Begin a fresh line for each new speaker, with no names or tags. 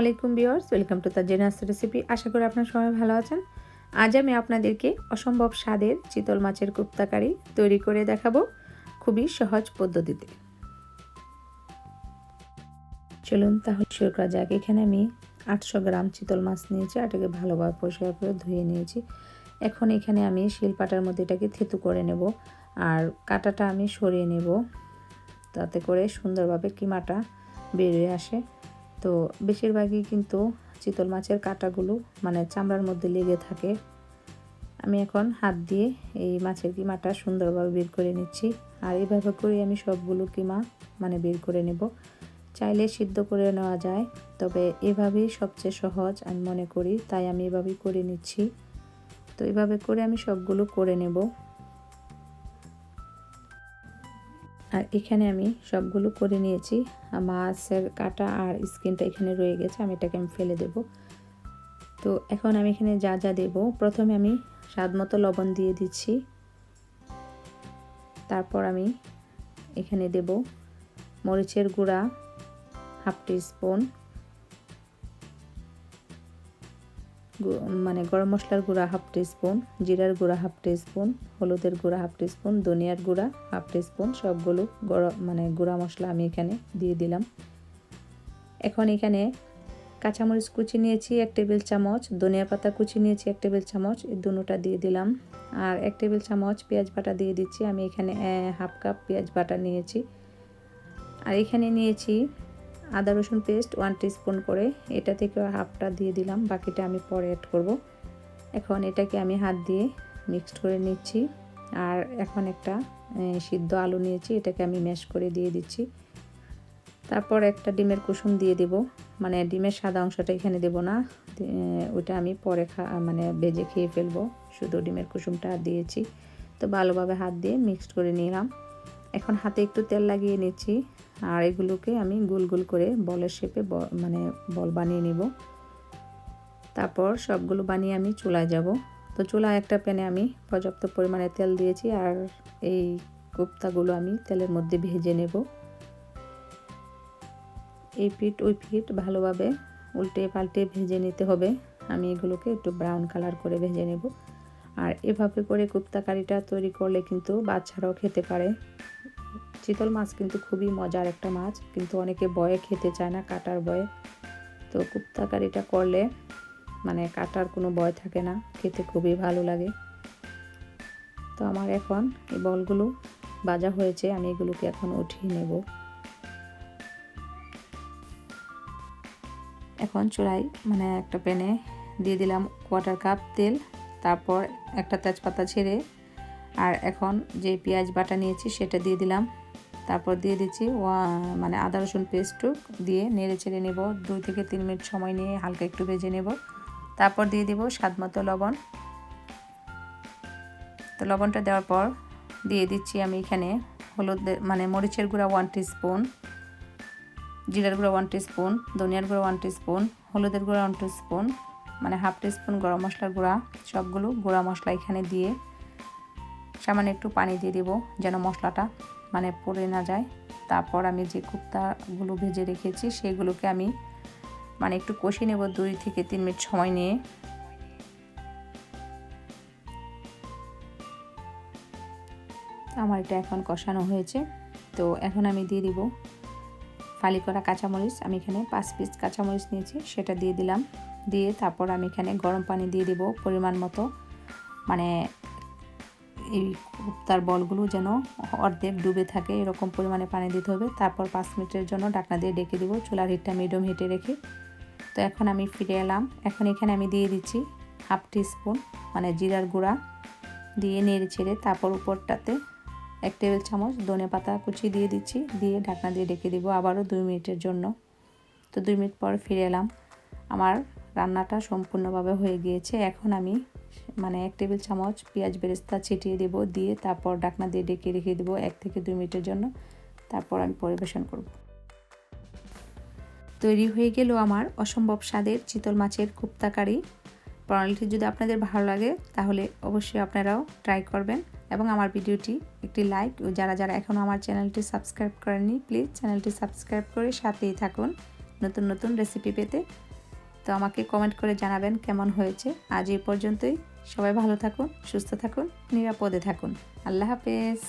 আলাইকুম viewers, welcome to তাজিনাস recipe. আশা করি আপনারা সবাই ভালো আছেন। আজ আমি আপনাদেরকে অসম্ভব স্বাদের চিতল মাছের কোপ্তা কারি তৈরি করে দেখাবো খুবই সহজ পদ্ধতিতে। চলুন তাহলে শুরু করা যাক। এখানে আমি 800 গ্রাম চিতল মাছ নিয়েছি, এটাকে ভালোভাবে পরিষ্কার করে ধুয়ে নিয়েছি। এখন এখানে আমি শিলপাটার মধ্যে এটাকে থেতু করে নেব, আর কাঁটাটা আমি সরিয়ে নেব, তাতে করে সুন্দরভাবে কিমাটা বেরিয়ে আসে। তো বেশিরভাগই কিন্তু চিতল মাছের কাঁটাগুলো চামড়ার মধ্যে লেগে থাকে। আমি এখন হাত দিয়ে এই মাছের কিমাটা সুন্দরভাবে বের করে নিচ্ছি, আর এইভাবে করে আমি সবগুলো কিমা বের করে নেব। চাইলে সিদ্ধ করে নেওয়া যায়, তবে এভাবেই সবচেয়ে সহজ আমি মনে করি, তাই আমি এভাবেই করে নিচ্ছি। তো এভাবে করে আমি সবগুলো করে নেব। আর এখানে আমি সবগুলো করে নিয়েছি। মাছের কাঁটা আর স্কিনটা এখানে রয়ে গেছে, এটাকে ফেলে দেব। তো এখন আমি এখানে যা যা দেব, প্রথমে আমি স্বাদ মতো লবণ দিয়ে দিচ্ছি। তারপর আমি এখানে দেব মরিচের গুঁড়া হাফ টিস্পুন, গরম মশলার গুঁড়া হাফ টিস্পুন, জিরার গুঁড়া হাফ টিস্পুন, হলুদের গুঁড়া হাফ টিস্পুন, ধনিয়ার গুঁড়া হাফ টিস্পুন, সবগুলো গুঁড়া মশলা আমি এখানে দিয়ে দিলাম। এখন এখানে কাঁচামরিচ কুচি নিয়েছি 1 টেবিল চামচ, ধনিয়া পাতা কুচি নিয়েছি 1 টেবিল চামচ, এই দুটোটা দিয়ে দিলাম। আর 1 টেবিল চামচ পেঁয়াজ বাটা দিয়ে দিচ্ছি। আমি এখানে হাফ কাপ পেঁয়াজ বাটা নিয়েছি। আর এখানে নিয়েছি আদা রসুন পেস্ট 1 টিস্পুন করে, এটা থেকে হাফটা দিয়ে দিলাম, বাকিটা আমি পরে অ্যাড করব। এখন এটাকে আমি হাত দিয়ে মিক্সড করে নিচ্ছি। আর এখন একটা সিদ্ধ আলু নিয়েছি, এটাকে আমি ম্যাশ করে দিয়ে দিচ্ছি। তারপর একটা ডিমের কুসুম দিয়ে দেব, ডিমের সাদা অংশটা এখানে দেব না, ওটা আমি পরে ভেজে খেয়ে ফেলবো। শুধু ডিমের কুসুমটা দিয়েছি। তো ভালোভাবে হাত দিয়ে মিক্সড করে নিলাম। এখন হাতে একটু তেল লাগিয়ে নিচ্ছি, আর এগুলোকে আমি গোল গোল করে বলের শেপে বল বানিয়ে নিব। তারপর সবগুলো বানিয়ে আমি চুলায় যাব। তো চুলায় একটা প্যানে আমি পর্যাপ্ত পরিমাণে তেল দিয়েছি, আর এই কোপ্তাগুলো আমি তেলের মধ্যে ভেজে নেব। এই পিঠ ওই পিঠ ভালোভাবে উল্টে পাল্টে ভেজে নিতে হবে। আমি এগুলোকে একটু ব্রাউন কালার করে ভেজে নেব। আর এভাবে করে কোপ্তা কারিটা তৈরি করলে কিন্তু বাচ্চারাও খেতে পারে। চিতল মাছ কিন্তু খুবই মজার একটা মাছ, কিন্তু অনেকে ভয়ে খেতে চায় না, কাটার ভয়ে। তো কোপ্তা কারিটা করলে কাটার কোনো ভয় থাকে না, খেতে খুবই ভালো লাগে। তো আমার এখন এই বলগুলো ভাজা হয়েছে, আমি এগুলোকে এখন উঠিয়ে নেব। এখন চুলায় একটা প্যানে দিয়ে দিলাম 1/4 কাপ তেল, তারপর একটা তেজপাতা ছেড়ে, আর এখন যে পেঁয়াজ বাটা নিয়েছি সেটা দিয়ে দিলাম। তারপর দিয়ে দিচ্ছি আদা রসুন পেস্ট দিয়ে নেড়ে চেড়ে নেব। 2 থেকে 3 মিনিট সময় নিয়ে হালকা একটু ভেজে নেব। তারপর দিয়ে দেব স্বাদ মতো লবণ। তো লবণটা দেওয়ার পর দিয়ে দিচ্ছি আমি এখানে হলুদ মরিচের গুঁড়া 1 টিস্পুন, জিরার গুঁড়া 1 টিস্পুন, ধনিয়ার গুঁড়া 1 টিস্পুন, হলুদের গুঁড়া 1 টিস্পুন, হাফ টিস্পুন গরম মশলার গুঁড়া। সবগুলো গুঁড়া মশলা এখানে দিয়ে সামান্য একটু পানি দিয়ে দেব, যেন মশলাটা পড়ে না যায়। তারপর আমি যে কোপ্তাগুলো ভেজে রেখেছি সেগুলোকে আমি একটু কষিয়ে নেব 2 থেকে 3 মিনিট সময় নিয়ে। আমার এটা এখন কষানো হয়েছে। তো এখন আমি দিয়ে দিব ফালি করা কাঁচামরিচ। আমি এখানে 5 পিস কাঁচামরিচ নিয়েছি, সেটা দিয়ে দিলাম। দিয়ে তারপর আমি এখানে গরম পানি দিয়ে দেব পরিমাণ মতো, এই কোপ্তার বলগুলো যেন অর্ধেক ডুবে থাকে এরকম পরিমাণে পানি দিতে হবে। তারপর 5 মিনিটের জন্য ঢাকনা দিয়ে ডেকে দেব, চুলার হিটটা মিডিয়াম হিটে রেখে। তো এখন আমি ফিরে এলাম। এখন এখানে আমি দিয়ে দিচ্ছি হাফ টিস্পুন জিরার গুঁড়া দিয়ে নেড়ে ছেড়ে, তারপর উপরটাতে 1 টেবিল চামচ ধনে পাতা কুচি দিয়ে দিচ্ছি, দিয়ে ঢাকনা দিয়ে ডেকে দেবো আবারও 2 মিনিটের জন্য। তো 2 মিনিট পর ফিরে এলাম। আমার রান্নাটা সম্পূর্ণভাবে হয়ে গিয়েছে। এখন আমি 1 টেবিল চামচ পেঁয়াজ বেরেস্তা ছিটিয়ে দেব, দিয়ে তারপর ঢাকনা দিয়ে ডেকে রেখে দেবো 1 থেকে 2 মিনিটের জন্য। তারপর আমি পরিবেশন করব। তৈরি হয়ে গেল আমার অসম্ভব স্বাদের চিতল মাছের কোপ্তা কারি। প্রণালীটি যদি আপনাদের ভালো লাগে তাহলে অবশ্যই আপনারাও ট্রাই করবেন, এবং আমার ভিডিওটি একটি লাইক, ও যারা যারা এখনও আমার চ্যানেলটি সাবস্ক্রাইব করেননি প্লিজ চ্যানেলটি সাবস্ক্রাইব করে সাথেই থাকুন নতুন নতুন রেসিপি পেতে। তো আমাকে কমেন্ট করে জানাবেন কেমন হয়েছে। আজ এই পর্যন্তই। সবাই ভালো থাকুন, সুস্থ থাকুন, নিরাপদে থাকুন। আল্লাহ হাফেজ।